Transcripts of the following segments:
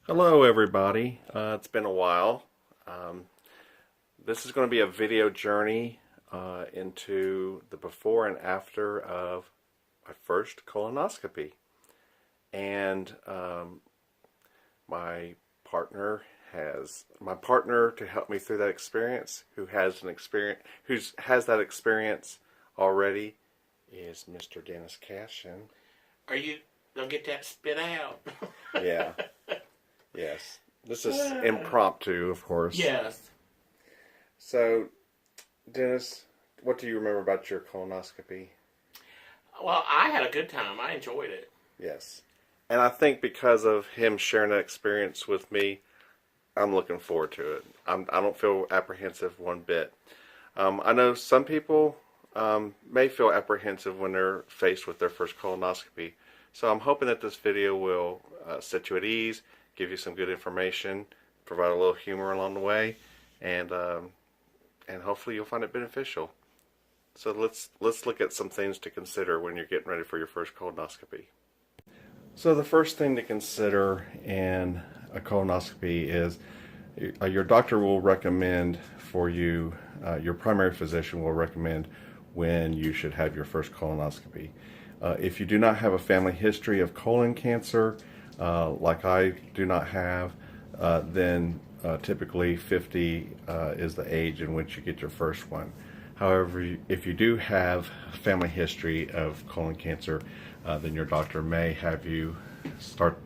Hello everybody, it's been a while. Um, this is going to be a video journey into the before and after of my first colonoscopy. And my partner to help me through that experience, who has that experience already, is Mr. Dennis Cashin. Are you gonna get that spit out? Yeah, yes. This is impromptu, of course. Yes. So, Dennis, what do you remember about your colonoscopy? Well, I had a good time. I enjoyed it. Yes. And I think because of him sharing that experience with me, I'm looking forward to it. I don't feel apprehensive one bit. I know some people may feel apprehensive when they're faced with their first colonoscopy. So I'm hoping that this video will set you at ease, give you some good information, provide a little humor along the way, and hopefully you'll find it beneficial. So let's look at some things to consider when you're getting ready for your first colonoscopy. So the first thing to consider in a colonoscopy is your doctor will recommend for you, your primary physician will recommend when you should have your first colonoscopy. If you do not have a family history of colon cancer, like I do not have, then typically 50 is the age in which you get your first one. However, if you do have family history of colon cancer, then your doctor may have you start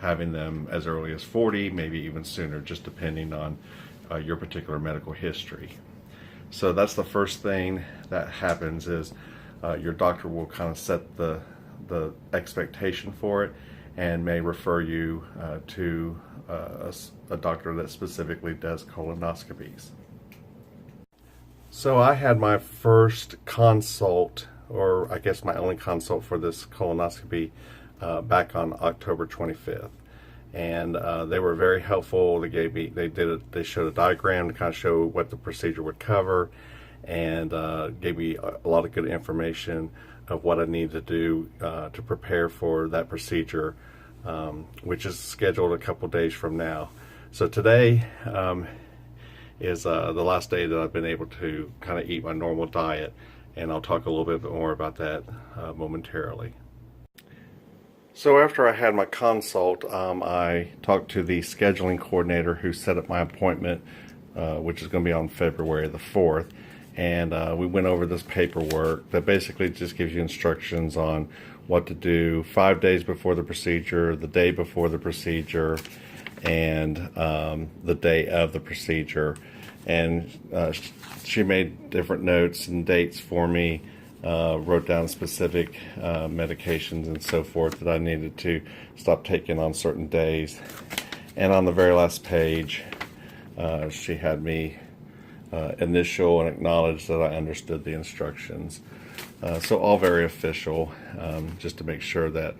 having them as early as 40, maybe even sooner, just depending on your particular medical history. So that's the first thing that happens is your doctor will kind of set the expectation for it and may refer you to a doctor that specifically does colonoscopies. So I had my first consult, or I guess my only consult for this colonoscopy, back on October 25th. And they were very helpful. They showed a diagram to kind of show what the procedure would cover, and gave me a lot of good information of what I need to do to prepare for that procedure, which is scheduled a couple days from now. So today is the last day that I've been able to kind of eat my normal diet, and I'll talk a little bit more about that momentarily. So after I had my consult, I talked to the scheduling coordinator who set up my appointment, which is going to be on February the 4th, and we went over this paperwork that basically just gives you instructions on what to do 5 days before the procedure, the day before the procedure, and the day of the procedure. And she made different notes and dates for me, wrote down specific medications and so forth that I needed to stop taking on certain days. And on the very last page, she had me initial and acknowledge that I understood the instructions. So all very official, just to make sure that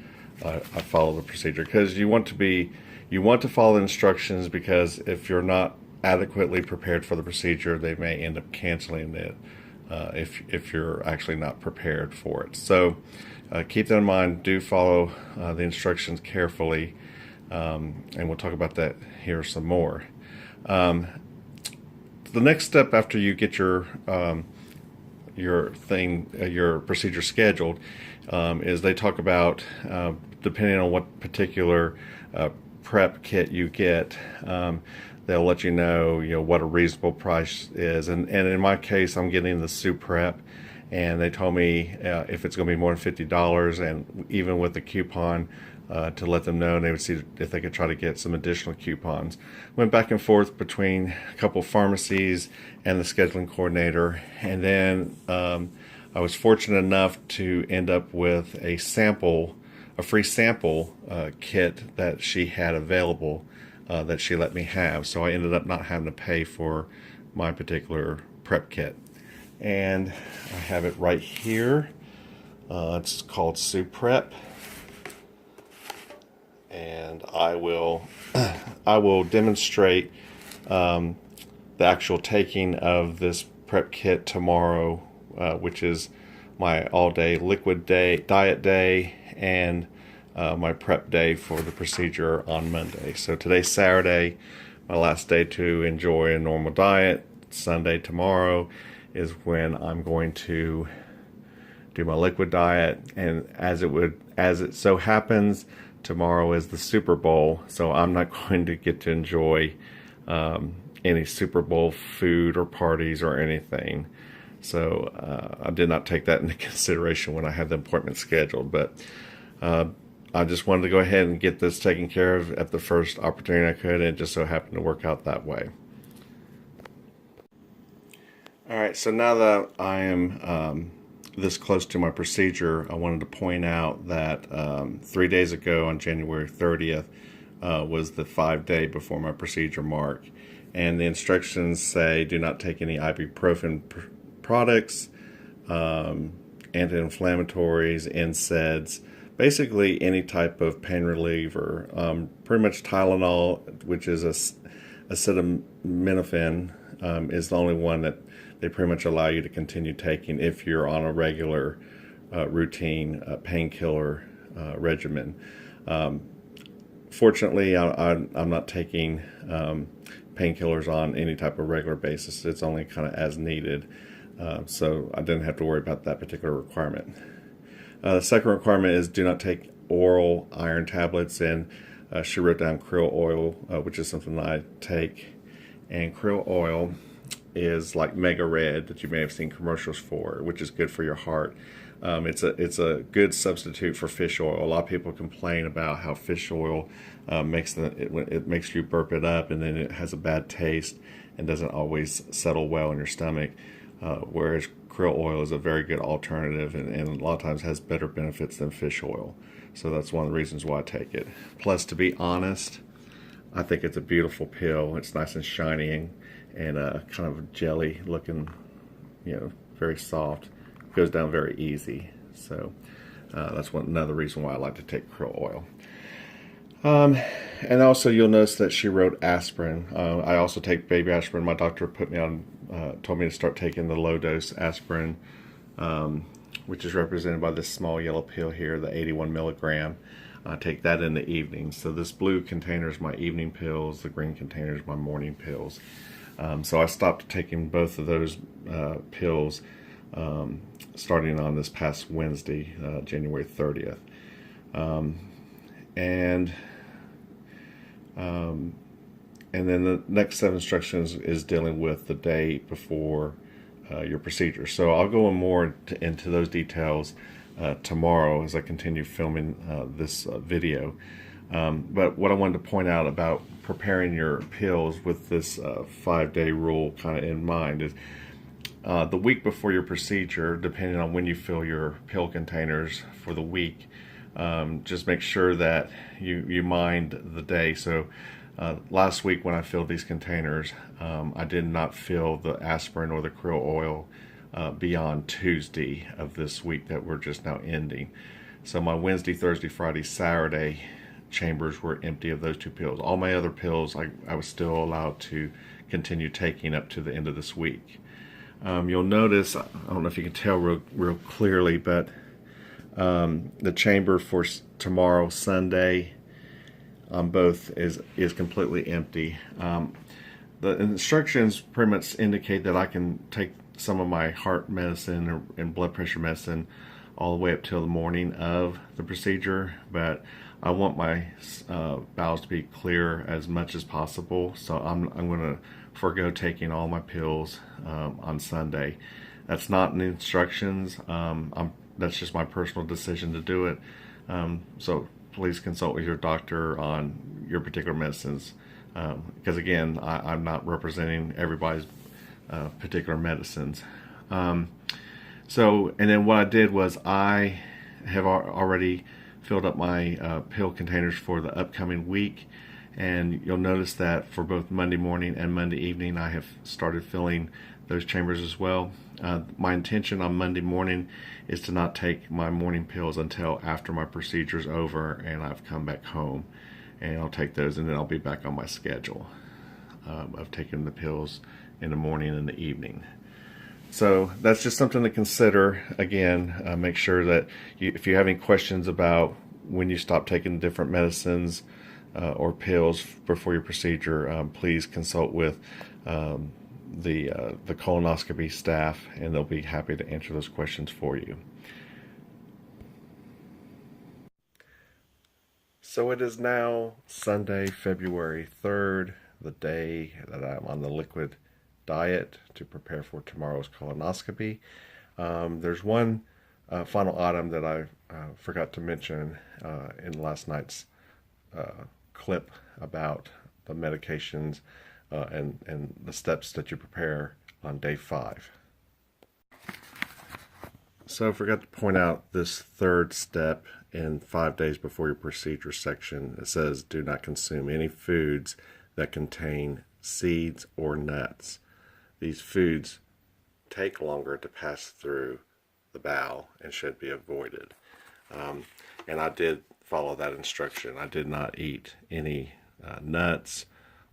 I follow the procedure, because you want to follow the instructions, because if you're not adequately prepared for the procedure, they may end up canceling it if you're actually not prepared for it. So keep that in mind. Do follow the instructions carefully, and we'll talk about that here some more. The next step after you get your procedure scheduled, is they talk about, depending on what particular prep kit you get, they'll let you know what a reasonable price is. And in my case, I'm getting the soup prep, and they told me if it's going to be more than $50, and even with the coupon, to let them know, and they would see if they could try to get some additional coupons. Went back and forth between a couple of pharmacies and the scheduling coordinator, and then I was fortunate enough to end up with a free sample kit that she had available, that she let me have. So I ended up not having to pay for my particular prep kit. And I have it right here. It's called Soup Prep. And I will demonstrate the actual taking of this prep kit tomorrow, which is my all-day liquid diet day, and my prep day for the procedure on Monday. So today's Saturday, my last day to enjoy a normal diet. Sunday, tomorrow, is when I'm going to do my liquid diet, and as it so happens, tomorrow is the Super Bowl, so I'm not going to get to enjoy any Super Bowl food or parties or anything. So I did not take that into consideration when I had the appointment scheduled, but I just wanted to go ahead and get this taken care of at the first opportunity I could, and it just so happened to work out that way. Alright, so now that I am this close to my procedure, I wanted to point out that 3 days ago on January 30th was the 5-day before my procedure mark. And the instructions say do not take any ibuprofen products, anti-inflammatories, NSAIDs, basically any type of pain reliever. Pretty much Tylenol, which is acetaminophen, is the only one that they pretty much allow you to continue taking if you're on a regular routine painkiller regimen. Fortunately, I'm not taking painkillers on any type of regular basis. It's only kind of as needed, so I didn't have to worry about that particular requirement. The second requirement is do not take oral iron tablets, and she wrote down krill oil, which is something that I take. And krill oil is like Mega Red that you may have seen commercials for, which is good for your heart. It's a good substitute for fish oil. A lot of people complain about how fish oil makes you burp it up, and then it has a bad taste and doesn't always settle well in your stomach. Whereas krill oil is a very good alternative, and a lot of times has better benefits than fish oil. So that's one of the reasons why I take it. Plus, to be honest, I think it's a beautiful pill. It's nice and shiny and kind of jelly looking, very soft. Goes down very easy. So that's another reason why I like to take krill oil. And also you'll notice that she wrote aspirin. I also take baby aspirin. My doctor told me to start taking the low dose aspirin, which is represented by this small yellow pill here, the 81 milligram. I take that in the evening. So this blue container is my evening pills. The green container is my morning pills. So I stopped taking both of those pills starting on this past Wednesday, January 30th. And then the next set of instructions is dealing with the day before your procedure. So I'll go more into those details tomorrow as I continue filming this video. But what I wanted to point out about preparing your pills with this 5-day rule kind of in mind is the week before your procedure, depending on when you fill your pill containers for the week, just make sure that you mind the day. So last week when I filled these containers, I did not fill the aspirin or the krill oil beyond Tuesday of this week that we're just now ending. So my Wednesday, Thursday, Friday, Saturday chambers were empty of those 2 pills. All my other pills I was still allowed to continue taking up to the end of this week. You'll notice, I don't know if you can tell real clearly, but the chamber for tomorrow, Sunday, on both is completely empty. The instructions pretty much indicate that I can take some of my heart medicine and blood pressure medicine all the way up till the morning of the procedure, but I want my bowels to be clear as much as possible, so I'm going to forego taking all my pills on Sunday. That's not in the instructions. That's just my personal decision to do it. So please consult with your doctor on your particular medicines, because again, I'm not representing everybody's particular medicines. And then what I did was I have already filled up my pill containers for the upcoming week, and you'll notice that for both Monday morning and Monday evening I have started filling those chambers as well. My intention on Monday morning is to not take my morning pills until after my procedure is over and I've come back home, and I'll take those, and then I'll be back on my schedule of taking the pills in the morning and the evening. So that's just something to consider. Again, make sure that if you have any questions about when you stop taking different medicines or pills before your procedure, please consult with the colonoscopy staff, and they'll be happy to answer those questions for you. So it is now Sunday, February 3rd, the day that I'm on the liquid diet to prepare for tomorrow's colonoscopy. There's one final item that I forgot to mention in last night's clip about the medications and the steps that you prepare on day 5. So I forgot to point out this third step in 5 days before your procedure section. It says do not consume any foods that contain seeds or nuts. These foods take longer to pass through the bowel and should be avoided. And I did follow that instruction. I did not eat any nuts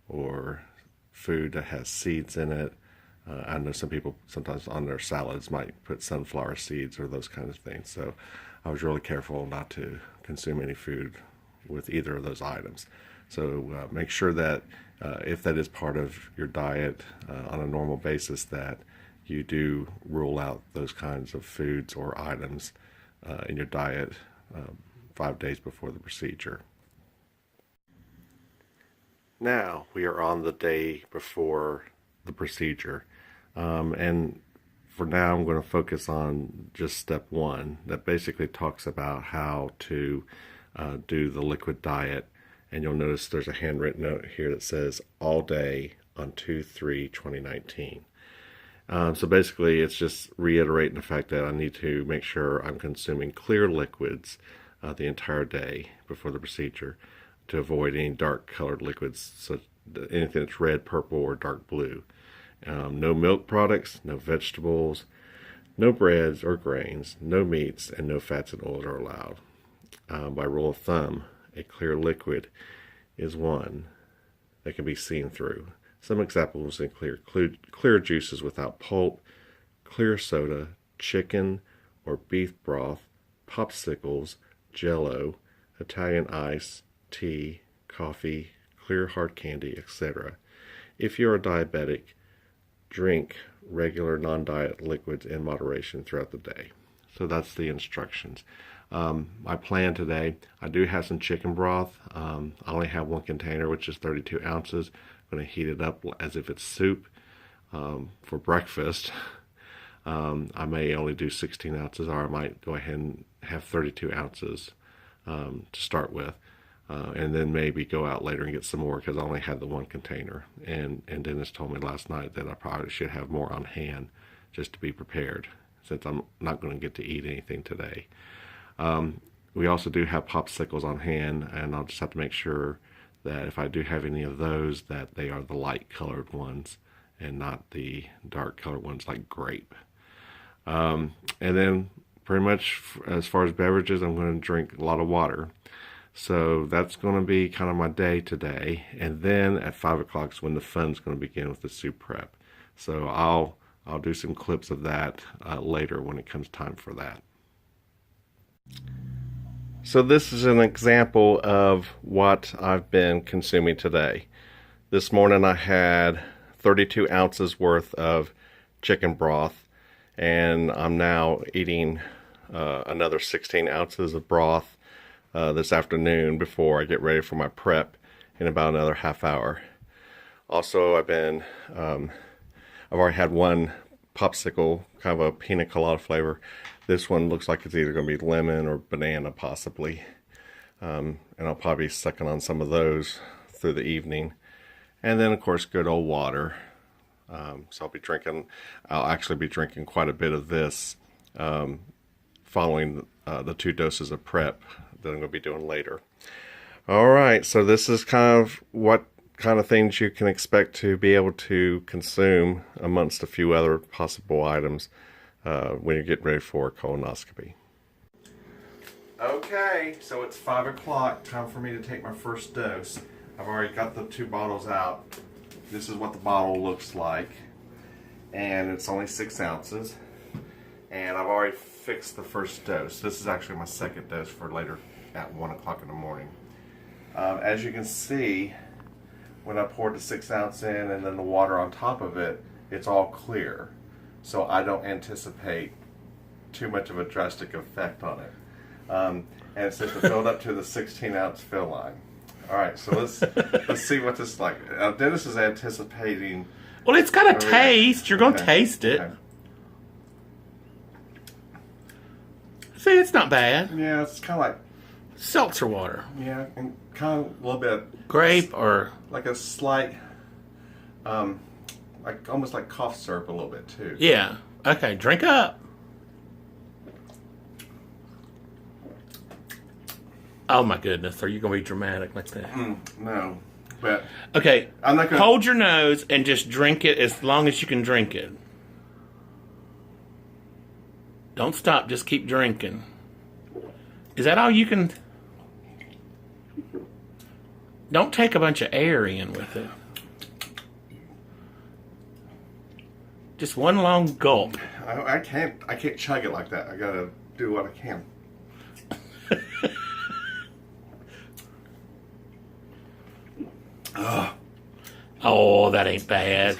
or food that has seeds in it. I know some people sometimes on their salads might put sunflower seeds or those kinds of things. So I was really careful not to consume any food with either of those items. So make sure that if that is part of your diet on a normal basis, that you do rule out those kinds of foods or items in your diet 5 days before the procedure. Now we are on the day before the procedure, and for now I'm going to focus on just step 1 that basically talks about how to do the liquid diet. And you'll notice there's a handwritten note here that says all day on 2/3/2019. So basically it's just reiterating the fact that I need to make sure I'm consuming clear liquids the entire day before the procedure to avoid any dark colored liquids, so anything that's red, purple, or dark blue. No milk products, no vegetables, no breads or grains, no meats, and no fats and oils are allowed. By rule of thumb, a clear liquid is one that can be seen through. Some examples include clear juices without pulp, clear soda, chicken or beef broth, popsicles, jello, Italian ice, tea, coffee, clear hard candy, etc. If you're a diabetic, drink regular non-diet liquids in moderation throughout the day. So that's the instructions. My plan today, I do have some chicken broth. I only have one container, which is 32 ounces. I'm going to heat it up as if it's soup for breakfast. I may only do 16 ounces, or I might go ahead and have 32 ounces to start with. And then maybe go out later and get some more, because I only had the one container. And Dennis told me last night that I probably should have more on hand just to be prepared, since I'm not going to get to eat anything today. We also do have popsicles on hand, and I'll just have to make sure that if I do have any of those, that they are the light colored ones and not the dark colored ones like grape. And then pretty much as far as beverages, I'm going to drink a lot of water. So that's going to be kind of my day today. And then at 5 o'clock is when the fun's going to begin with the soup prep. So I'll do some clips of that later when it comes time for that. So this is an example of what I've been consuming today. This morning I had 32 ounces worth of chicken broth, and I'm now eating another 16 ounces of broth this afternoon before I get ready for my prep in about another half hour. Also, I've already had one popsicle, kind of a pina colada flavor. This one looks like it's either going to be lemon or banana, possibly. And I'll probably be sucking on some of those through the evening. And then, of course, good old water. So I'll actually be drinking quite a bit of this following the 2 doses of prep that I'm going to be doing later. All right, so this is kind of what kind of things you can expect to be able to consume amongst a few other possible items when you get ready for a colonoscopy. Okay, so it's 5 o'clock, time for me to take my first dose. I've already got the 2 bottles out. This is what the bottle looks like, and it's only 6 ounces. And I've already fixed the first dose. This is actually my second dose for later at 1 o'clock in the morning. As you can see, when I poured the 6 ounce in and then the water on top of it, it's all clear. So I don't anticipate too much of a drastic effect on it. And it says to fill it up to the 16 ounce fill line. All right, so let's see what this is like. Dennis is anticipating. Well, it's got a taste. You're going to taste it. Okay. See, it's not bad. Yeah, it's kind of like Seltzer water. Yeah, and kind of a little bit grape or like a slight, like almost like cough syrup a little bit too. Yeah. Okay, drink up. Oh my goodness, are you going to be dramatic like that? No, but okay. I'm not gonna hold your nose and just drink it as long as you can drink it. Don't stop. Just keep drinking. Is that all you can? Don't take a bunch of air in with it. Just one long gulp. I can't chug it like that. I gotta do what I can. Oh, that ain't bad.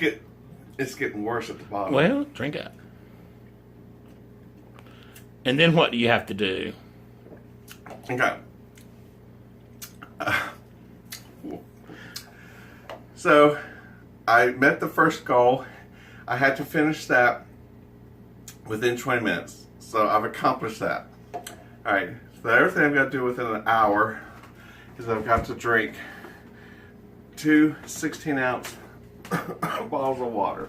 It's getting worse at the bottom. Well, drink it. And then what do you have to do? Okay. So, I met the first goal. I had to finish that within 20 minutes. So, I've accomplished that. Alright, so the other thing I've got to do within an hour is I've got to drink 2 16-ounce bottles of water.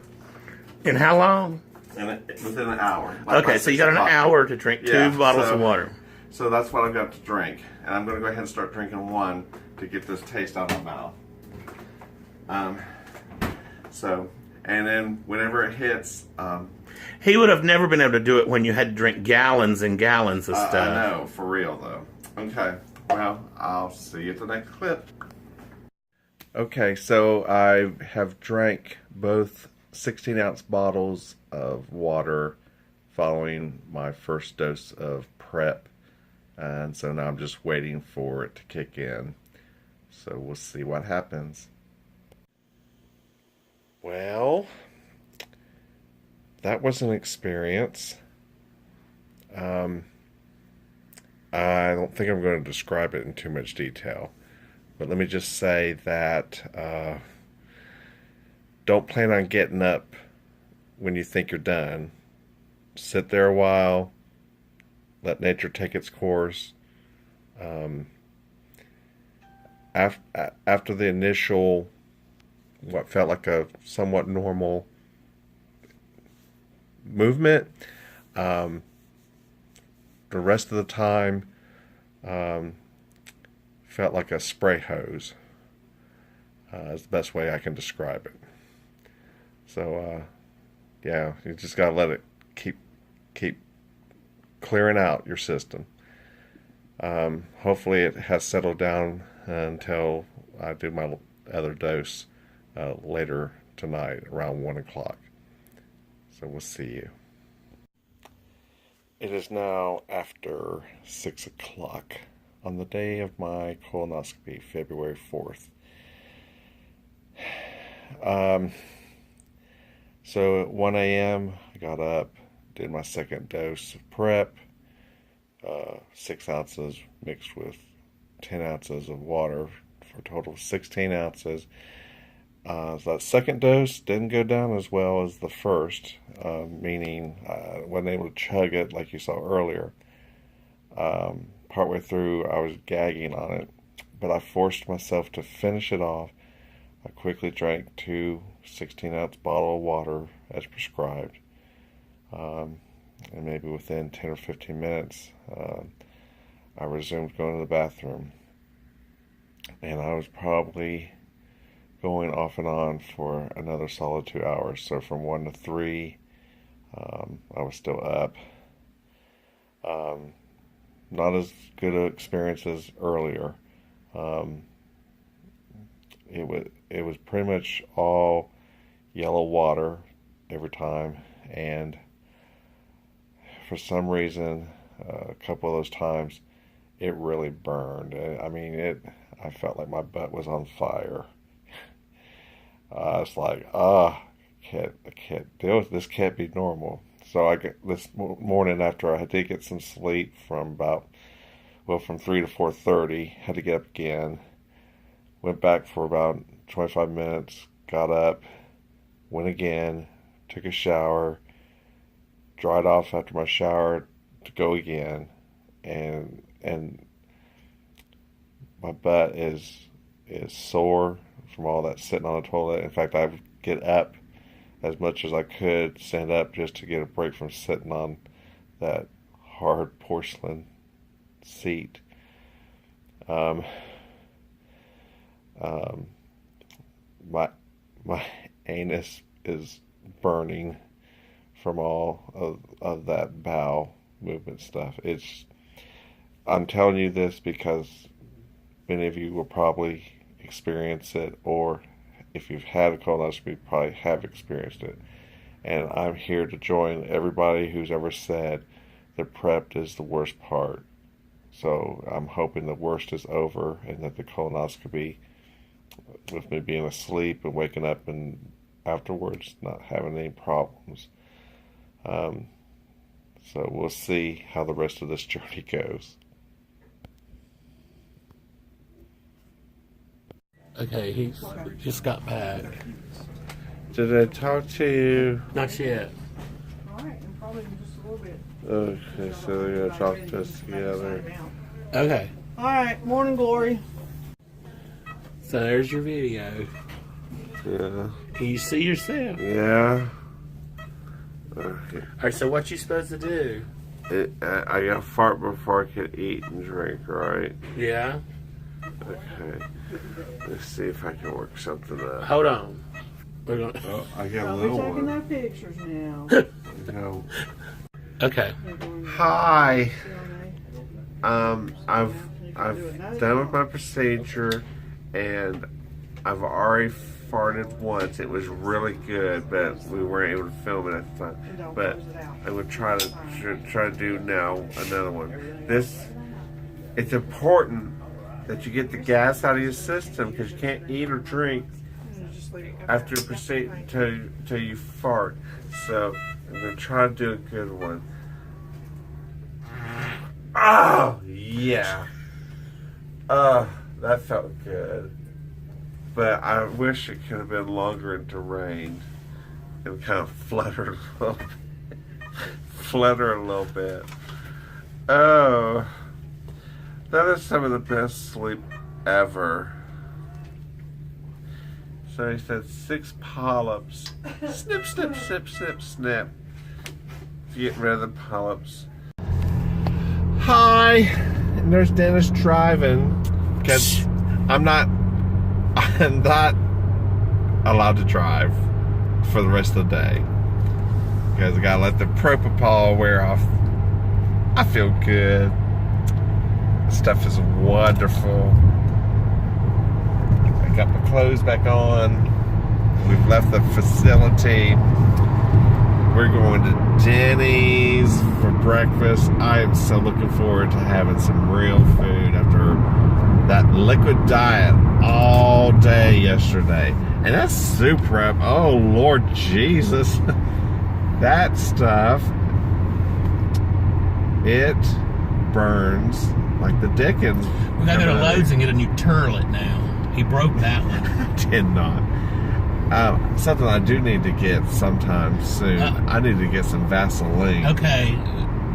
In how long? Within an hour. Okay, so you got an hour to drink 2 bottles of water. So that's what I've got to drink. And I'm going to go ahead and start drinking one to get this taste out of my mouth. And then whenever it hits... he would have never been able to do it when you had to drink gallons and gallons of stuff. I know, for real though. Okay, well, I'll see you at the next clip. Okay, so I have drank both 16-ounce bottles of water following my first dose of prep. And so now I'm just waiting for it to kick in. So we'll see what happens. Well, that was an experience. I don't think I'm going to describe it in too much detail. But let me just say that don't plan on getting up when you think you're done. Sit there a while. Let nature take its course. After the initial, what felt like a somewhat normal movement, the rest of the time felt like a spray hose. Is the best way I can describe it. So, yeah, you just gotta let it keep clearing out your system. Hopefully it has settled down until I do my other dose later tonight around 1 o'clock. So we'll see you. It is now after 6 o'clock on the day of my colonoscopy, February 4th. So at 1 a.m. I got up, did my second dose of prep, 6 ounces mixed with 10 ounces of water for a total of 16 ounces. So that second dose didn't go down as well as the first, meaning I wasn't able to chug it like you saw earlier. Partway through I was gagging on it, but I forced myself to finish it off. I quickly drank 2 16-ounce bottles of water as prescribed. And maybe within 10 or 15 minutes, I resumed going to the bathroom. And I was probably going off and on for another solid 2 hours. So from 1 to 3, I was still up. Not as good an experience as earlier. It was pretty much all yellow water every time, and for some reason, a couple of those times, it really burned. I mean, I felt like my butt was on fire. I was like, I can't deal with this. Can't be normal. So I get this morning after I did get some sleep from from 3 to 4:30. Had to get up again. Went back for about 25 minutes. Got up. Went again. Took a shower. Dried off after my shower to go again. And my butt is sore from all that sitting on the toilet. In fact, I would get up as much as I could, stand up just to get a break from sitting on that hard porcelain seat. My anus is burning from all of that bowel movement stuff. I'm telling you this because many of you will probably experience it, or if you've had a colonoscopy, you probably have experienced it. And I'm here to join everybody who's ever said the prep is the worst part. So I'm hoping the worst is over and that the colonoscopy, with me being asleep and waking up and afterwards not having any problems. So we'll see how the rest of this journey goes. Okay, he just got back. Did I talk to you? Not yet. All right, and probably in just a little bit. Okay, so they're going to talk to us together. Okay. All right, morning glory. So there's your video. Yeah. Can you see yourself? Yeah. Okay. Alright, so what you supposed to do? I got to fart before I could eat and drink, right? Yeah. Okay. Let's see if I can work something out. Hold on. We're gonna... Oh, I got a I'll little be taking one. their pictures now. No. Okay. Hi. I've done with my procedure, and I've already farted once. It was really good, but we weren't able to film it at the time. But I would try to do now another one. It's important that you get the gas out of your system because you can't eat or drink after the procedure till you fart. So I'm gonna try to do a good one. Oh yeah. That felt good. But I wish it could have been longer and drained and kind of flutter a little bit. Oh, that is some of the best sleep ever. So he said 6 polyps. Snip, snip, snip, snip, snip. Get rid of the polyps. Hi, and there's Dennis driving because I'm not allowed to drive for the rest of the day because I gotta let the propofol wear off. I feel good. Stuff is wonderful. I got my clothes back on. We've left the facility. We're going to Denny's for breakfast. I am so looking forward to having some real food after that liquid diet all day yesterday. And that's soup prep. Oh, Lord Jesus. That stuff, it burns like the dickens. We gotta go to Lowe's and get a new turlet now. He broke that one. Did not. Something I do need to get sometime soon. I need to get some Vaseline. Okay,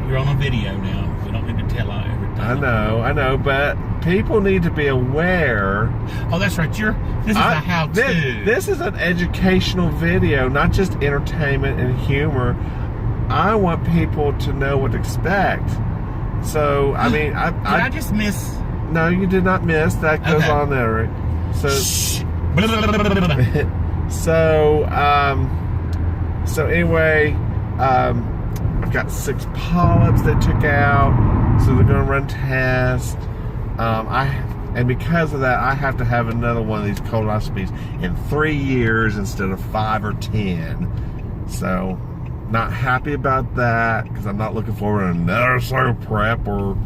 you're on a video now. We don't need to tell out everything. I know, but people need to be aware. Oh, that's right. This is a how-to. This is an educational video, not just entertainment and humor. I want people to know what to expect. So, I mean, did I just miss? No, you did not miss. That goes on there, right? So, so anyway, I've got 6 polyps they took out, so they're going to run tests. And because of that, I have to have another one of these colonoscopies in 3 years instead of 5 or 10. So, not happy about that because I'm not looking forward to another soap prep or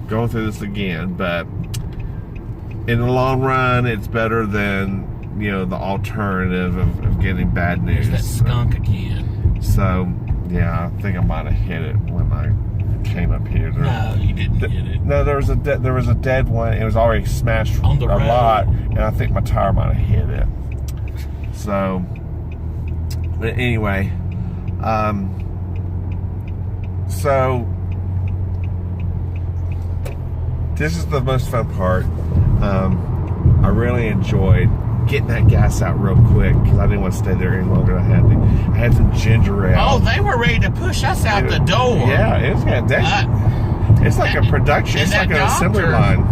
going through this again, but in the long run, it's better than, you know, the alternative of getting bad news. There's that skunk again. So, yeah, I think I might have hit it when I came up here. No, you didn't hit it. No, there was a dead one. It was already smashed On the a road. lot, and I think my tire might have hit it. So, but anyway, so this is the most fun part. I really enjoyed getting that gas out real quick because I didn't want to stay there any longer than I had to. I had some ginger ale. Oh, they were ready to push us out the door. Yeah, it was it's like a production. It's like an assembly line.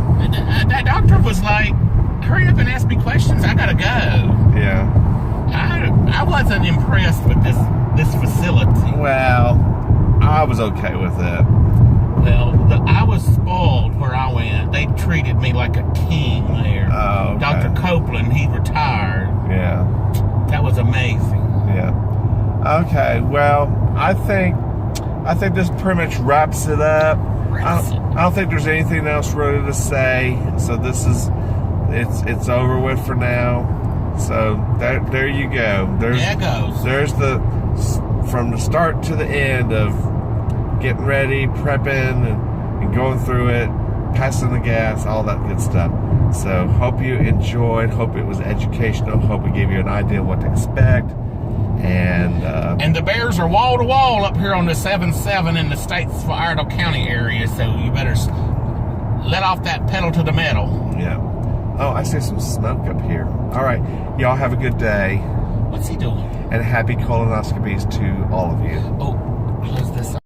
That doctor was like, hurry up and ask me questions. I gotta go. Yeah. I wasn't impressed with this facility. Well, I was okay with it. Well, I was spoiled where I went. They treated me like a king there. Oh, okay. Dr. Copeland, he retired. Yeah. That was amazing. Yeah. Okay. Well, I think this pretty much wraps it up. I don't think there's anything else really to say. So it's over with for now. So there you go. There it goes. There's from the start to the end of getting ready, prepping, and going through it, passing the gas, all that good stuff. So hope you enjoyed. Hope it was educational. Hope we gave you an idea of what to expect. And the bears are wall to wall up here on the 7-7 in the Statesville, County area. So you better let off that pedal to the metal. Yeah. Oh, I see some smoke up here. All right. Y'all have a good day. What's he doing? And happy colonoscopies to all of you. Oh, close this up.